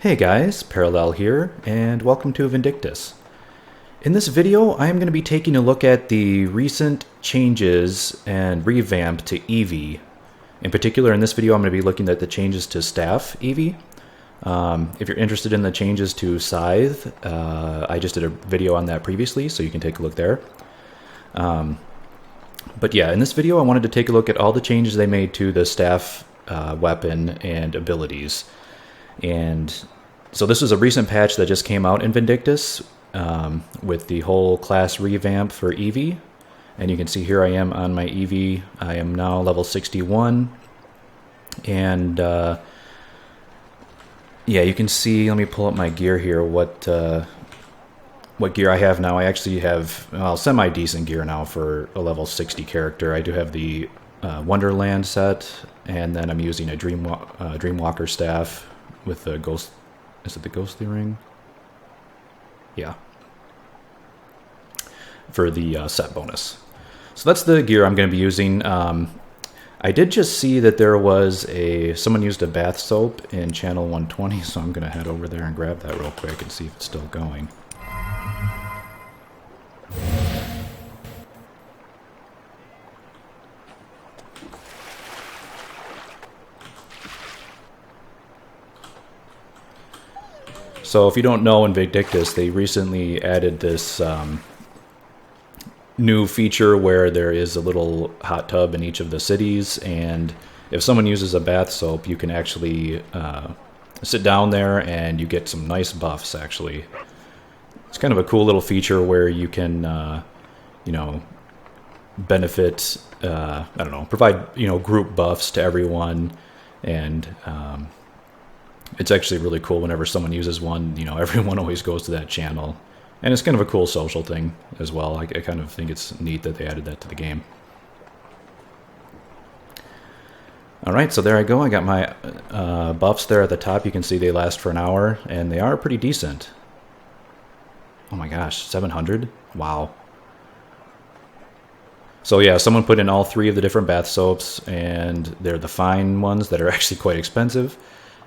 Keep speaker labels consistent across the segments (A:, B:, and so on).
A: Hey guys, Parallel here, and welcome to Vindictus. In this video, I am going to be taking a look at the recent changes and revamp to Evie. In particular, in this video, I'm going to be looking at the changes to Staff Evie. If you're interested in the changes to Scythe, I just did a video on that previously, so you can take a look there. But yeah, in this video, I wanted to take a look at all the changes they made to the Staff weapon and abilities. And so this is a recent patch that just came out in Vindictus with the whole class revamp for Evie. And you can see here I am on my Evie. I am now level 61. And yeah, you can see, let me pull up my gear here, what gear I have now. I actually have semi-decent gear now for a level 60 character. I do have the Wonderland set, and then I'm using a Dreamwalker staff with the ghost. Is it the ghostly ring? Yeah. For the set bonus. So that's the gear I'm going to be using. I did just see that there was someone used a bath soap in channel 120, so I'm going to head over there and grab that real quick and see if it's still going. So if you don't know, in Vindictus, they recently added this new feature where there is a little hot tub in each of the cities, and if someone uses a bath soap, you can actually sit down there and you get some nice buffs, actually. It's kind of a cool little feature where you can, benefit, I don't know, provide, group buffs to everyone, and it's actually really cool whenever someone uses one. Everyone always goes to that channel. And it's kind of a cool social thing as well. I kind of think it's neat that they added that to the game. Alright, so there I go. I got my buffs there at the top. You can see they last for an hour, and they are pretty decent. Oh my gosh, 700? Wow. So yeah, someone put in all three of the different bath soaps, and they're the fine ones that are actually quite expensive.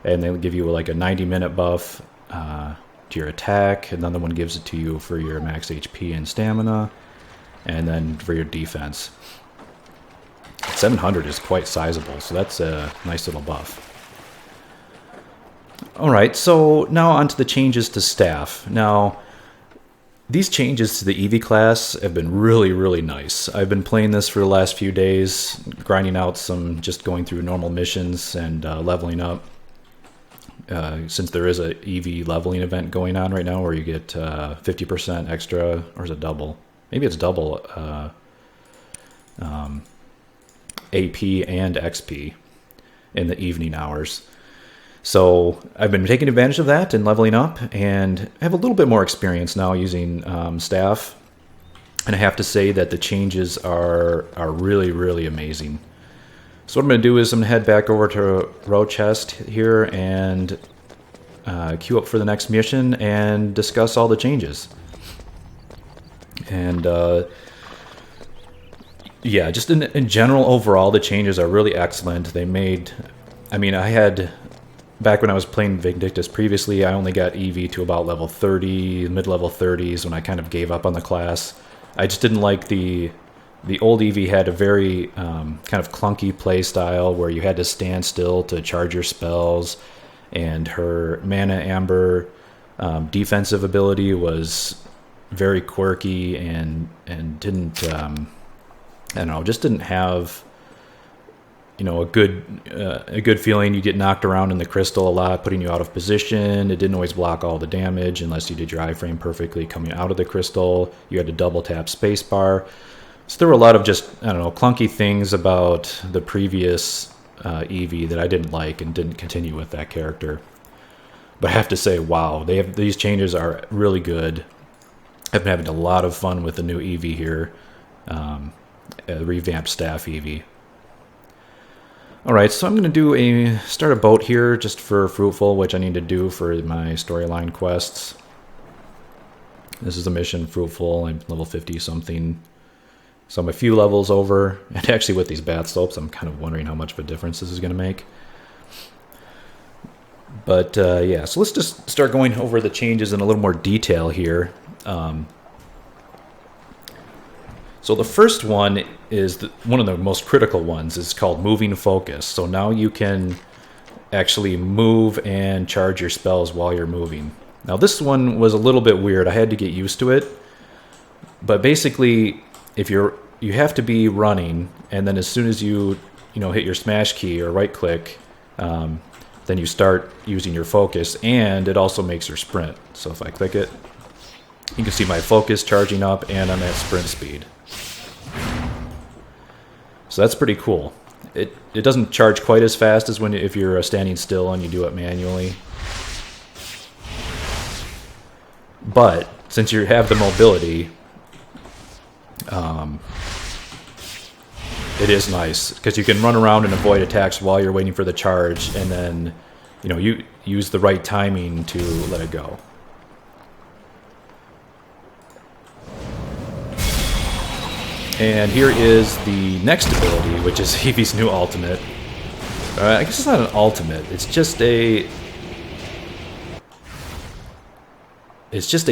A: And they'll give you like a 90-minute buff to your attack. Another one gives it to you for your max HP and stamina. And then for your defense. 700 is quite sizable, so that's a nice little buff. Alright, so now onto the changes to Staff. Now, these changes to the Evie class have been really, really nice. I've been playing this for the last few days, grinding out just going through normal missions and leveling up. Since there is a Evie leveling event going on right now where you get 50% extra, or is it double? Maybe it's double AP and XP in the evening hours. So I've been taking advantage of that and leveling up, and I have a little bit more experience now using Staff. And I have to say that the changes are really, really amazing. So what I'm going to do is I'm going to head back over to Rocheste here and queue up for the next mission and discuss all the changes. And yeah, just in general, overall, the changes are really excellent. They made, back when I was playing Vindictus previously, I only got Evie to about level 30, mid-level 30s when I kind of gave up on the class. I just didn't like the old Evie had a very kind of clunky play style where you had to stand still to charge your spells, and her Mana Amber defensive ability was very quirky and didn't, just didn't have, a good feeling. You get knocked around in the crystal a lot, putting you out of position. It didn't always block all the damage unless you did your iframe perfectly coming out of the crystal. You had to double tap spacebar. So there were a lot of just, clunky things about the previous Evie that I didn't like and didn't continue with that character. But I have to say, wow, these changes are really good. I've been having a lot of fun with the new Evie here, revamped Staff Evie. Alright, so I'm going to start a boat here just for Fruitful, which I need to do for my storyline quests. This is a mission, Fruitful. I'm level 50 something. So I'm a few levels over, and actually with these bath soaps, I'm kind of wondering how much of a difference this is going to make. But yeah, so let's just start going over the changes in a little more detail here. So the first one is one of the most critical ones. Is called moving focus. So now you can actually move and charge your spells while you're moving. Now this one was a little bit weird. I had to get used to it. But basically, if you have to be running, and then as soon as you hit your smash key or right click, then you start using your focus, and it also makes your sprint. So if I click it, you can see my focus charging up, and I'm at sprint speed. So that's pretty cool. It doesn't charge quite as fast as if you're standing still and you do it manually. But since you have the mobility, it is nice because you can run around and avoid attacks while you're waiting for the charge, and then you use the right timing to let it go. And here is the next ability, which is Evie's new ultimate. I guess it's not an ultimate. It's just a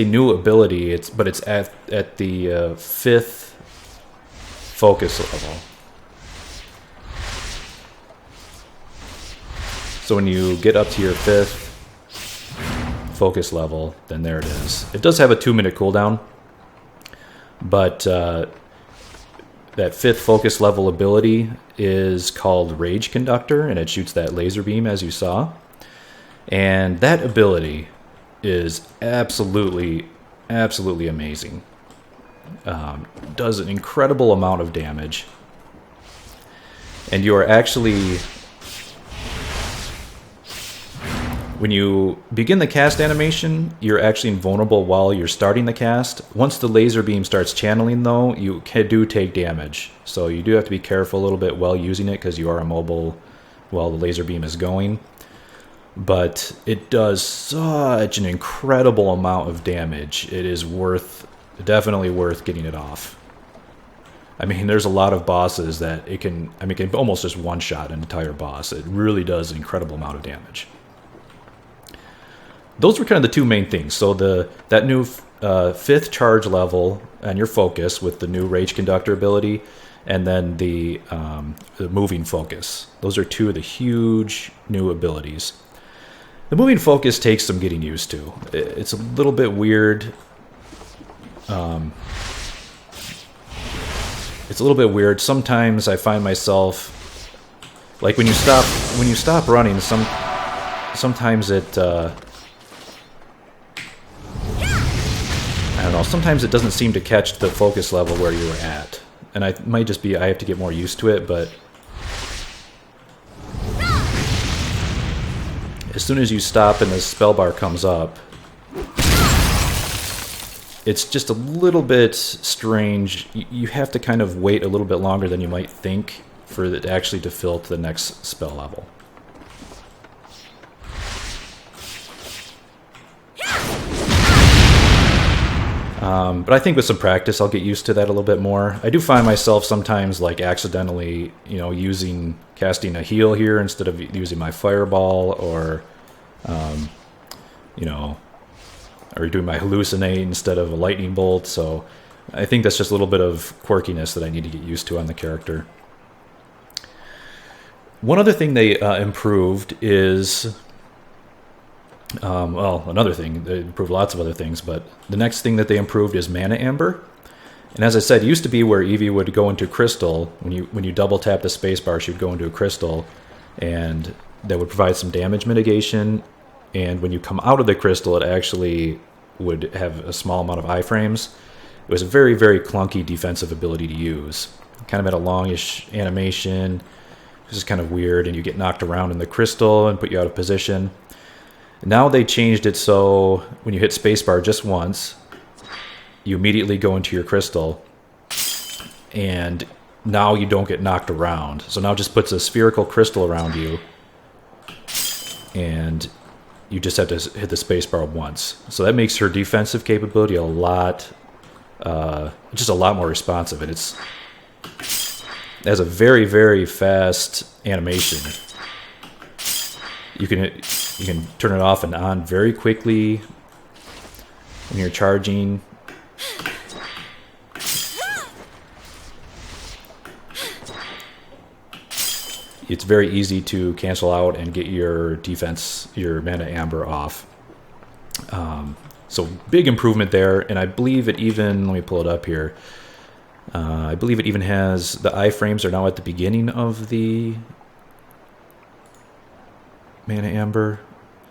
A: new ability. But it's at the 5th focus level. So when you get up to your 5th focus level, then there it is. It does have a 2-minute cooldown, but that 5th focus level ability is called Rage Conductor, and it shoots that laser beam as you saw. And that ability is absolutely amazing. Does an incredible amount of damage. And you are actually... When you begin the cast animation, you're actually invulnerable while you're starting the cast. Once the laser beam starts channeling, though, you do take damage. So you do have to be careful a little bit while using it, because you are immobile while the laser beam is going. But it does such an incredible amount of damage. It is definitely worth getting it off. I mean, there's a lot of bosses that it can almost just one-shot an entire boss. It really does an incredible amount of damage. Those were kind of the two main things. So that new 5th charge level and your focus with the new Rage Conductor ability, and then the moving focus. Those are two of the huge new abilities. The moving focus takes some getting used to. It's a little bit weird. It's a little bit weird. Sometimes I find myself, like when you stop running, sometimes it. I don't know, sometimes it doesn't seem to catch the focus level where you were at. And it might just be I have to get more used to it, but as soon as you stop and the spell bar comes up, it's just a little bit strange. You have to kind of wait a little bit longer than you might think for it actually to fill to the next spell level. But I think with some practice, I'll get used to that a little bit more. I do find myself sometimes like accidentally, casting a heal here instead of using my fireball, or, or doing my hallucinate instead of a lightning bolt. So I think that's just a little bit of quirkiness that I need to get used to on the character. One other thing they improved is... another thing, they improved lots of other things, but the next thing that they improved is Mana Amber. And as I said, it used to be where Evie would go into crystal. When you double tap the spacebar, she would go into a crystal, and that would provide some damage mitigation. And when you come out of the crystal, it actually would have a small amount of iframes. It was a very, very clunky defensive ability to use. Kind of had a longish animation. This is kind of weird, and you get knocked around in the crystal and put you out of position. Now they changed it so when you hit spacebar just once, you immediately go into your crystal, and now you don't get knocked around. So now it just puts a spherical crystal around you, and you just have to hit the spacebar once. So that makes her defensive capability just a lot more responsive, and it has a very, very fast animation. You can turn it off and on very quickly when you're charging. It's very easy to cancel out and get your defense, your mana amber off. So big improvement there, and I believe it even, let me pull it up here. I believe it even has, the iframes are now at the beginning of the mana amber.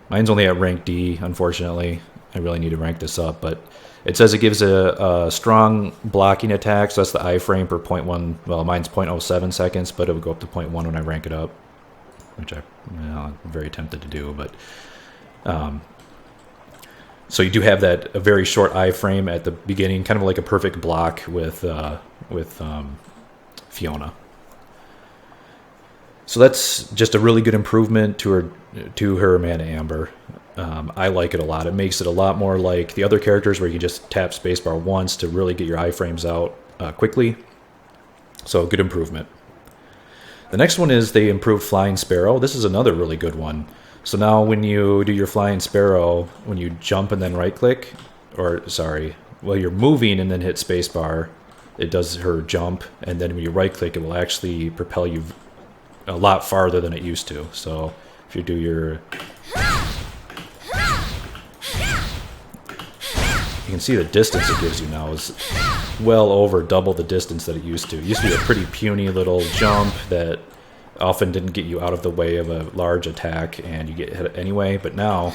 A: Mine's only at rank D, unfortunately. I really need to rank this up, but it says it gives a strong blocking attack, so that's the iframe per 0.1, well, mine's 0.07 seconds, but it would go up to 0.1 when I rank it up, which I'm very tempted to do, but so you do have that a very short iframe at the beginning, kind of like a perfect block with Fiona. So that's just a really good improvement to her mana amber. I like it a lot. It makes it a lot more like the other characters where you can just tap spacebar once to really get your iframes out quickly. So good improvement. The next one is they improved Flying Sparrow. This is another really good one. So now when you do your Flying Sparrow, when you jump and then right click, or sorry, well you're moving and then hit spacebar, it does her jump, and then when you right click it will actually propel you a lot farther than it used to. So if you do your, you can see the distance it gives you now is well over double the distance that it used to. It used to be a pretty puny little jump that often didn't get you out of the way of a large attack and you get hit anyway, but now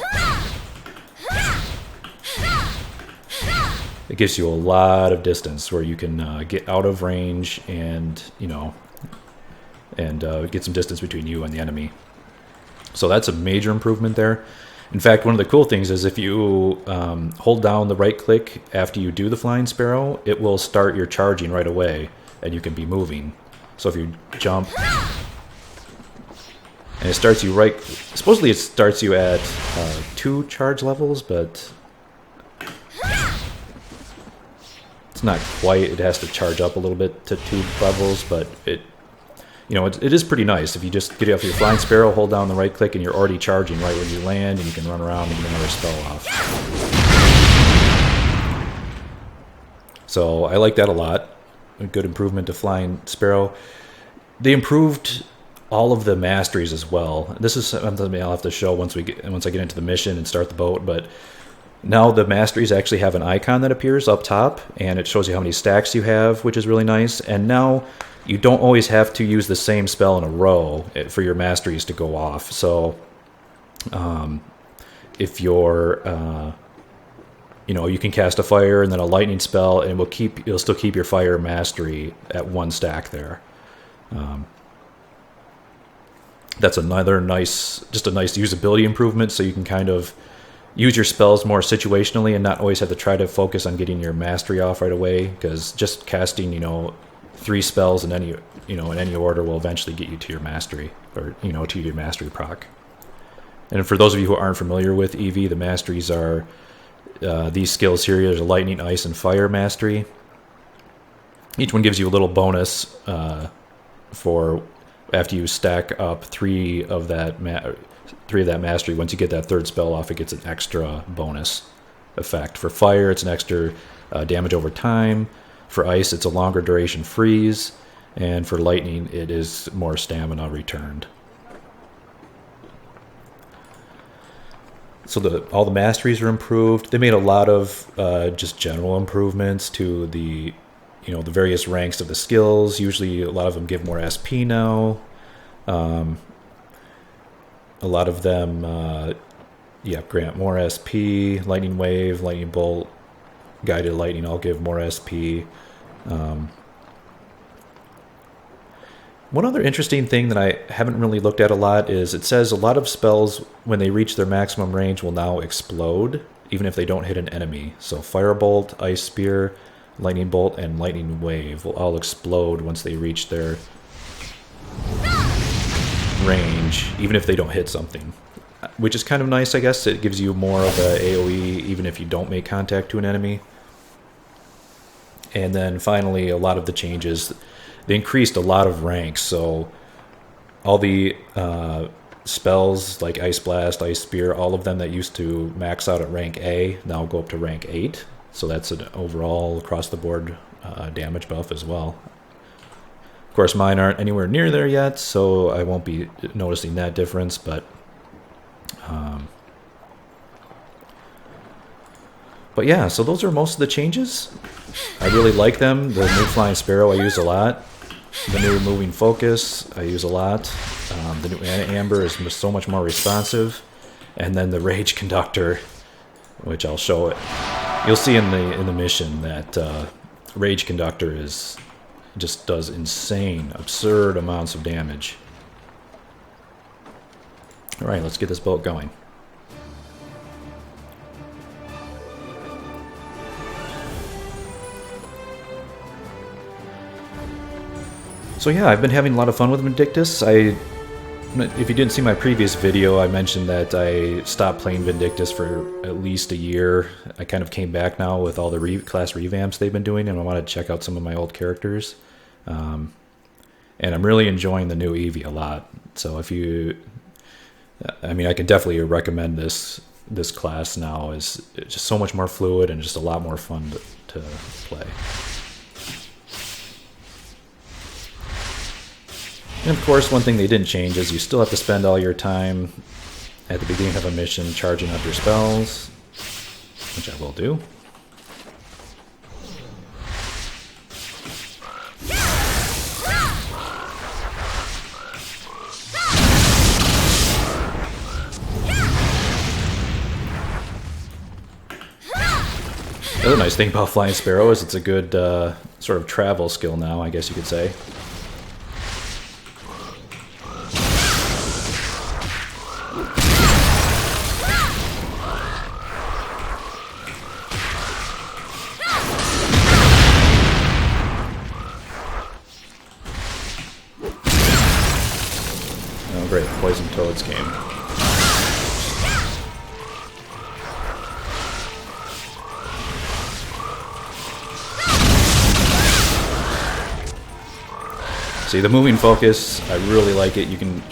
A: it gives you a lot of distance where you can get out of range and, you know, and get some distance between you and the enemy. So that's a major improvement there. In fact, one of the cool things is if you hold down the right click after you do the Flying Sparrow, it will start your charging right away and you can be moving. So if you jump, and it starts you right, supposedly it starts you at 2 charge levels, but it's not quite. It has to charge up a little bit to 2 levels, but it, you know, it is pretty nice. If you just get off your Flying Sparrow, hold down the right click, and you're already charging right when you land, and you can run around and get another spell off. So I like that a lot. A good improvement to Flying Sparrow. They improved all of the masteries as well. This is something I'll have to show once I get into the mission and start the boat, but now the masteries actually have an icon that appears up top, and it shows you how many stacks you have, which is really nice. And now you don't always have to use the same spell in a row for your masteries to go off. So if you're you know, you can cast a fire and then a lightning spell, and it'll still keep your fire mastery at 1 stack there. That's another nice, just a nice usability improvement, so you can kind of use your spells more situationally and not always have to try to focus on getting your mastery off right away, because just casting, you know, 3 spells in any, you know, in any order will eventually get you to your mastery, or, you know, to your mastery proc. And for those of you who aren't familiar with Evie, the masteries are these skills here. There's a lightning, ice, and fire mastery. Each one gives you a little bonus for after you stack up 3 of that mastery. Once you get that 3rd spell off, it gets an extra bonus effect. For fire, it's an extra damage over time. For ice, it's a longer duration freeze. And for lightning, it is more stamina returned. So all the masteries are improved. They made a lot of just general improvements to the, you know, the various ranks of the skills. Usually a lot of them give more SP now. A lot of them grant more SP. Lightning Wave, Lightning Bolt, Guided Lightning all give more SP. One other interesting thing that I haven't really looked at a lot is it says a lot of spells, when they reach their maximum range, will now explode, even if they don't hit an enemy. So Firebolt, Ice Spear, Lightning Bolt, and Lightning Wave will all explode once they reach their range, even if they don't hit something. Which is kind of nice, I guess. It gives you more of a AoE, even if you don't make contact to an enemy. And then finally, a lot of the changes, they increased a lot of ranks. So all the spells like Ice Blast, Ice Spear, all of them that used to max out at rank A now go up to rank 8. So that's an overall across the board damage buff as well. Of course, mine aren't anywhere near there yet, so I won't be noticing that difference, but yeah, so those are most of the changes. I really like them. The new Flying Sparrow I use a lot. The new Moving Focus I use a lot. The new Amber is so much more responsive. And then the Rage Conductor, which I'll show it. You'll see in the mission that Rage Conductor just does insane, absurd amounts of damage. Alright, let's get this boat going. So yeah, I've been having a lot of fun with Vindictus. If you didn't see my previous video, I mentioned that I stopped playing Vindictus for at least a year. I kind of came back now with all the class revamps they've been doing, and I wanted to check out some of my old characters. And I'm really enjoying the new Evie a lot. So if you... I mean, I can definitely recommend this class now. It's just so much more fluid and just a lot more fun to play. And of course, one thing they didn't change is you still have to spend all your time at the beginning of a mission charging up your spells, which I will do. The other nice thing about Flying Sparrow is it's a good sort of travel skill now, I guess you could say. Oh great, Poison Toads game. See, the moving focus, I really like it. You can...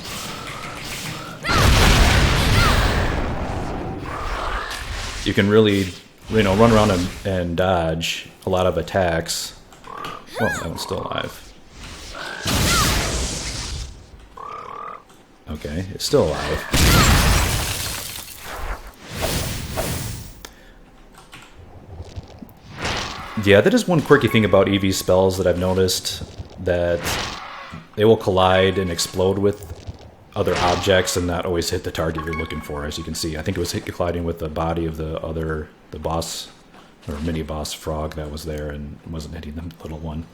A: You can really, run around and dodge a lot of attacks. Oh, that one's still alive. Okay, it's still alive. Yeah, that is one quirky thing about Evie's spells that I've noticed, that they will collide and explode with other objects and not always hit the target you're looking for, as you can see. I think it was colliding with the body of the boss, or mini-boss frog that was there and wasn't hitting the little one.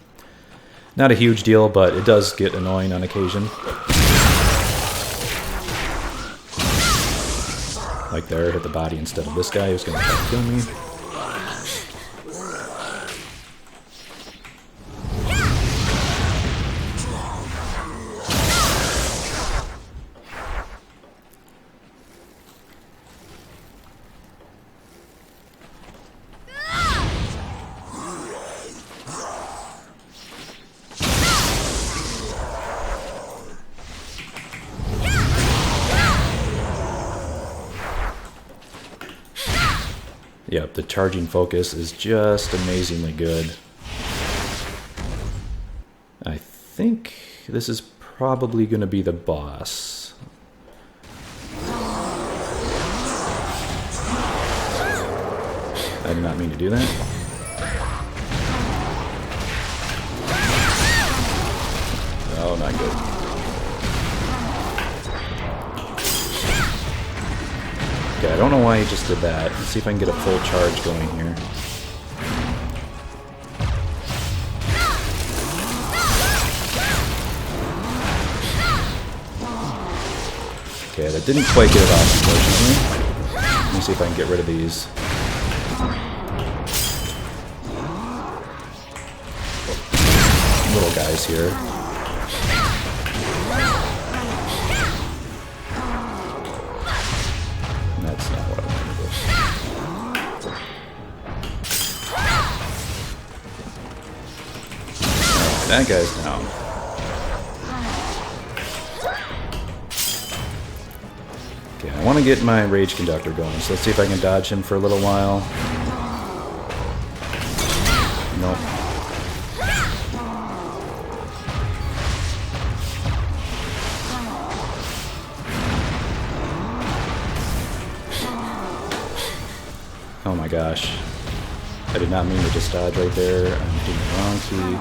A: Not a huge deal, but it does get annoying on occasion. Like there, hit the body instead of this guy who's going to try to kill me. Yep, the charging focus is just amazingly good. I think this is probably going to be the boss. I did not mean to do that. Oh, not good. Okay, I don't know why he just did that. Let's see if I can get a full charge going here. Okay, that didn't quite get it off, unfortunately. Let me see if I can get rid of these. Little guys here. That's not what I wanted to do. That guy's down. want to get my Rage Conductor going, so let's see if I can dodge him for a little while. Nope. Oh my gosh. I did not mean to just dodge right there. I'm hitting the wrong key.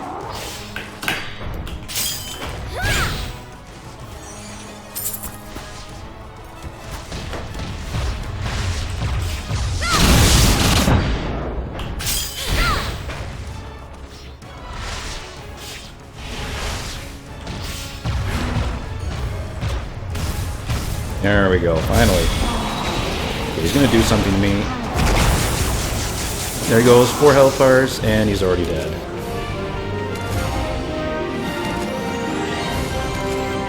A: There we go, finally. Okay, he's gonna do something to me. There he goes, 4 health bars, and he's already dead.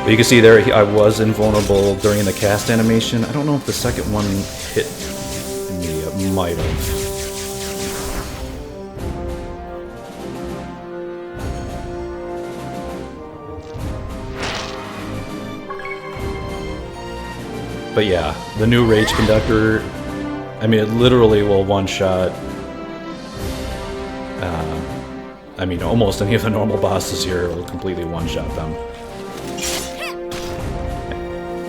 A: But you can see there, I was invulnerable during the cast animation. I don't know if the second one hit me, it might have. But yeah, the new Rage Conductor, I mean, it literally will one-shot, I mean, almost any of the normal bosses here will completely one-shot them.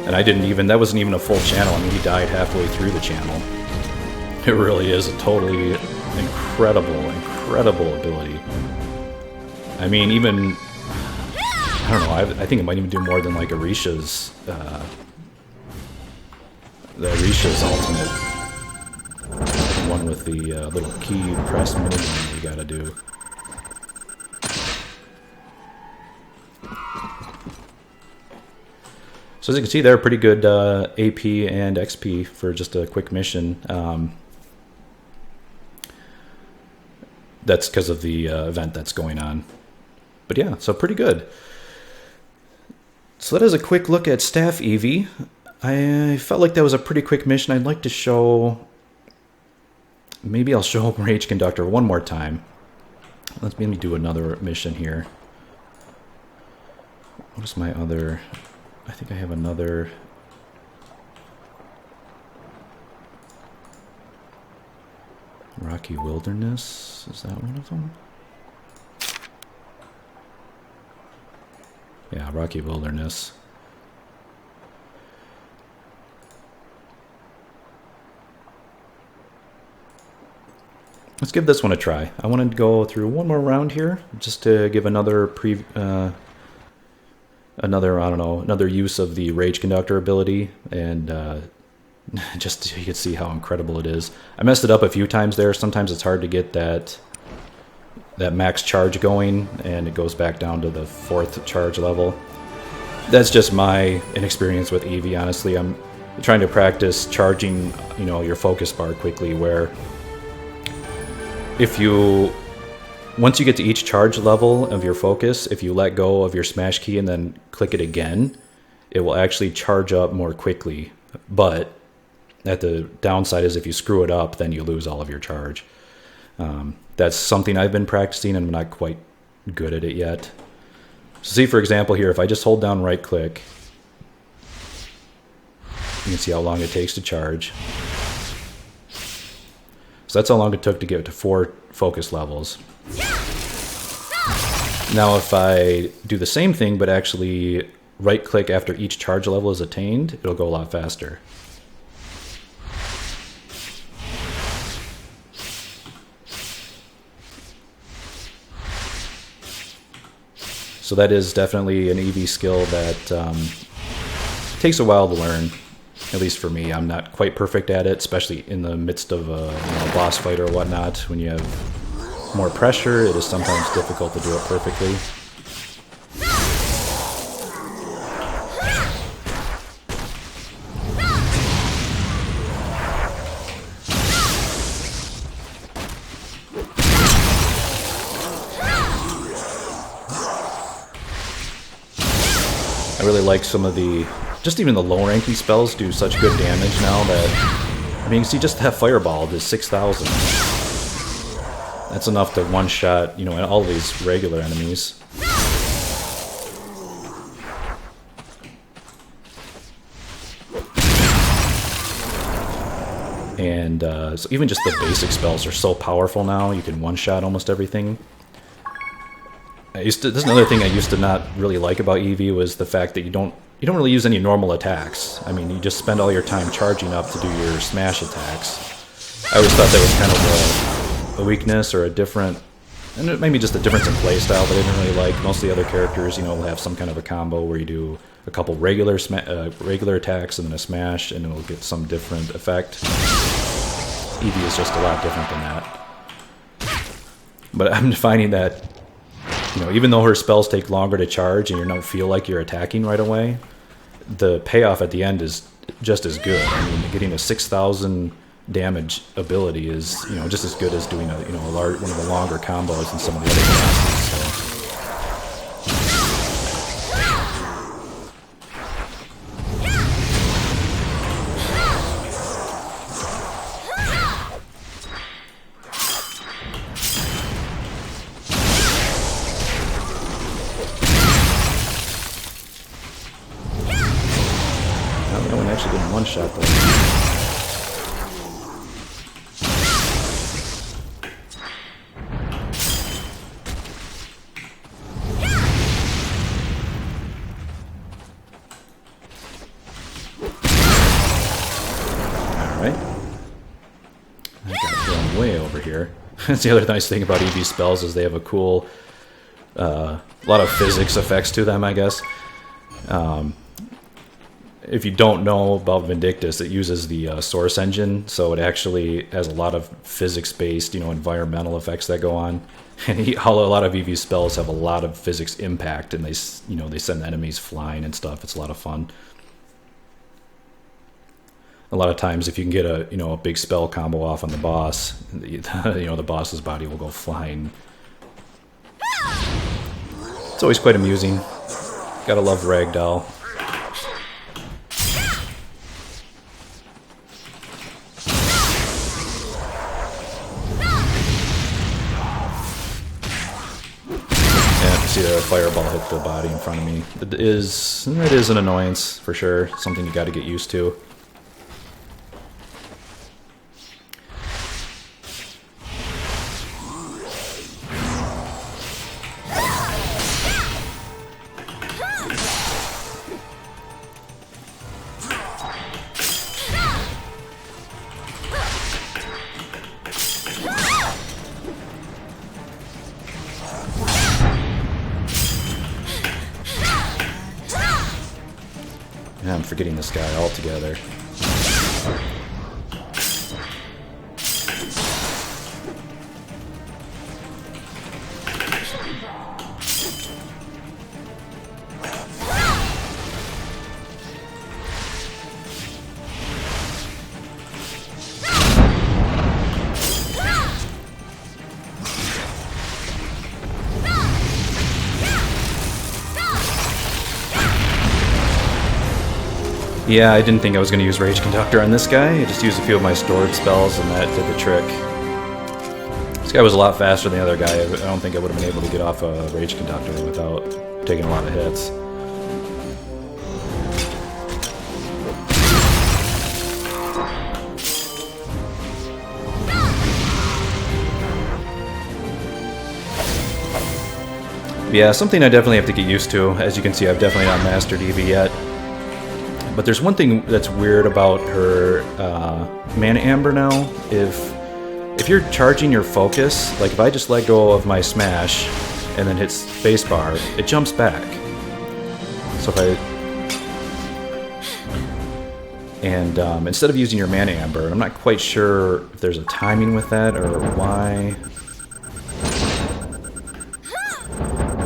A: And I didn't even, that wasn't even a full channel. I mean, he died halfway through the channel. It really is a totally incredible ability. I mean, even, I don't know, I think it might even do more than like Arisha's, the Arisha's ultimate. The one with the little key press minigame you gotta do. So as you can see there, pretty good AP and XP for just a quick mission. That's because of the event that's going on. But yeah, so pretty good. So that is a quick look at Staff Evie. I felt like that was a pretty quick mission. I'd like to show... Maybe I'll show Rage Conductor one more time. Let's maybe do another mission here. What is my other... I think I have another... Rocky Wilderness? Is that one of them? Yeah, Rocky Wilderness. Let's give this one a try. I wanted to go through one more round here, just to give another another use of the Rage Conductor ability, and just so you can see how incredible it is. I messed it up a few times there. Sometimes it's hard to get that max charge going, and it goes back down to the 4th charge level. That's just my inexperience with Evie, honestly. I'm trying to practice charging, you know, your focus bar quickly, where once you get to each charge level of your focus, if you let go of your smash key and then click it again, it will actually charge up more quickly. But at the downside is if you screw it up, then you lose all of your charge. That's something I've been practicing, and I'm not quite good at it yet. So see, for example, here, if I just hold down right click, you can see how long it takes to charge. So that's how long it took to get to 4 focus levels. Now if I do the same thing, but actually right click after each charge level is attained, it'll go a lot faster. So that is definitely an Evie skill that takes a while to learn. At least for me, I'm not quite perfect at it, especially in the midst of a boss fight or whatnot. When you have more pressure, it is sometimes difficult to do it perfectly. I really like some of the... Just even the low-ranking spells do such good damage now that... I mean, you can see just that fireball does 6,000. That's enough to one-shot, you know, all these regular enemies. And so even just the basic spells are so powerful now. You can one-shot almost everything. This is another thing I used to not really like about Evie was the fact that you don't really use any normal attacks. I mean, you just spend all your time charging up to do your smash attacks. I always thought that was kind of a weakness or a different, and maybe just a difference in playstyle that I didn't really like. Most of the other characters, you know, will have some kind of a combo where you do a couple regular attacks and then a smash, and it'll get some different effect. Evie is just a lot different than that. But I'm finding that, you know, even though her spells take longer to charge and you don't feel like you're attacking right away, the payoff at the end is just as good. I mean, getting a 6,000 damage ability is, you know, just as good as doing a, you know, one of the longer combos in some of the other classes. So. That one actually didn't one-shot though. That's the other nice thing about Evie's spells is they have a cool, a lot of physics effects to them, I guess. If you don't know about Vindictus, it uses the source engine, so it actually has a lot of physics-based, you know, environmental effects that go on. And a lot of Evie's spells have a lot of physics impact, and they send enemies flying and stuff. It's a lot of fun. A lot of times, if you can get a big spell combo off on the boss, the boss's body will go flying. It's always quite amusing. Gotta love Ragdoll. Yeah, see the fireball hit the body in front of me. It is an annoyance for sure. Something you got to get used to. Yeah, I'm forgetting this guy altogether. Yeah, I didn't think I was going to use Rage Conductor on this guy. I just used a few of my stored spells and that did the trick. This guy was a lot faster than the other guy. I don't think I would have been able to get off a Rage Conductor without taking a lot of hits. Yeah, something I definitely have to get used to. As you can see, I've definitely not mastered Evie yet. But there's one thing that's weird about her Mana Amber now. If you're charging your focus, like if I just let go of my smash and then hit spacebar, it jumps back. So if instead of using your Mana Amber, I'm not quite sure if there's a timing with that or why.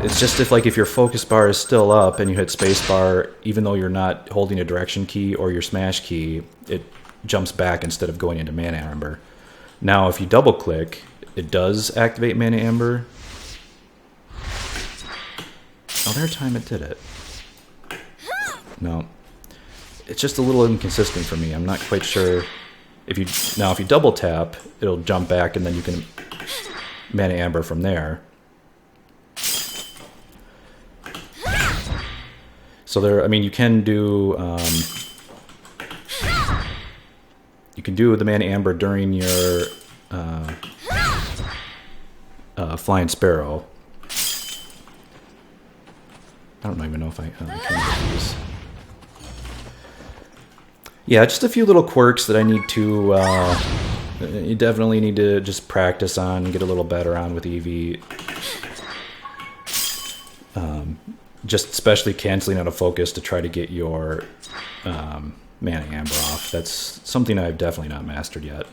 A: It's just if your focus bar is still up and you hit spacebar, even though you're not holding a direction key or your smash key, it jumps back instead of going into Mana Amber. Now, if you double click, it does activate Mana Amber. Oh, there time it did it. No, it's just a little inconsistent for me. I'm not quite sure. If you double tap, it'll jump back and then you can Mana Amber from there. So you can do can do the Mana Amber during your Flying Sparrow. I don't even know if I can use. Yeah, just a few little quirks that I need to. You definitely need to just practice on, get a little better on with Evie. Just especially canceling out of focus to try to get your Mana Amber off. That's something I've definitely not mastered yet.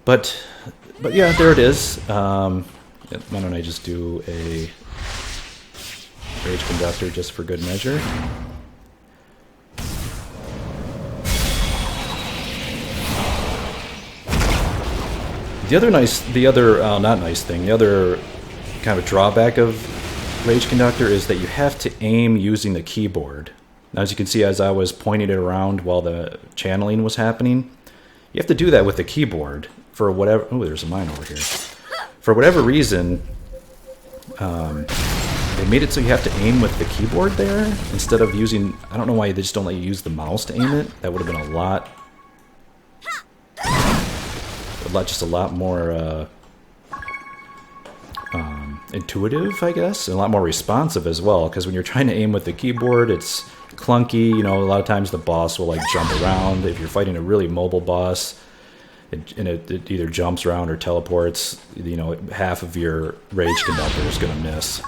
A: But yeah, there it is. Why don't I just do a Rage Conductor just for good measure? The other kind of drawback of Rage Conductor is that you have to aim using the keyboard. Now, as you can see, as I was pointing it around while the channeling was happening, you have to do that with the keyboard for whatever. Oh, there's a mine over here. For whatever reason, they made it so you have to aim with the keyboard there instead of using. I don't know why they just don't let you use the mouse to aim it. That would have been a lot more intuitive, I guess, and a lot more responsive as well. Because when you're trying to aim with the keyboard, it's clunky. You know, a lot of times the boss will like jump around. If you're fighting a really mobile boss, it either jumps around or teleports. You know, half of your Rage Conductor is going to miss.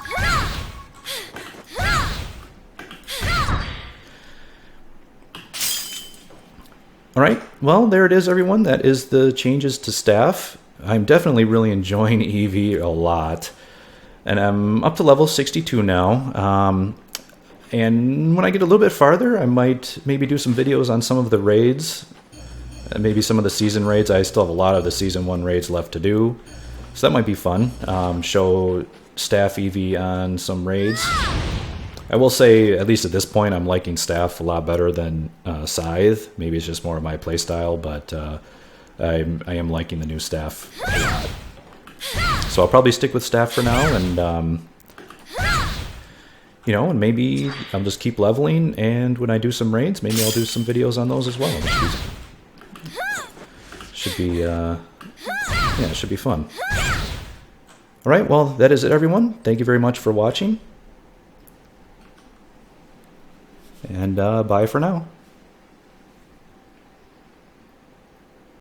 A: Alright, well, there it is, everyone. That is the changes to Staff. I'm definitely really enjoying Evie a lot. And I'm up to level 62 now. And when I get a little bit farther, I might maybe do some videos on some of the raids. Maybe some of the season raids. I still have a lot of the season 1 raids left to do. So that might be fun. Show Staff Evie on some raids. I will say, at least at this point, I'm liking Staff a lot better than Scythe. Maybe it's just more of my playstyle, but I am liking the new Staff a lot. So I'll probably stick with Staff for now, and you know, and maybe I'll just keep leveling. And when I do some raids, maybe I'll do some videos on those as well. Should be, yeah, it should be fun. All right, well, that is it, everyone. Thank you very much for watching. And bye for now.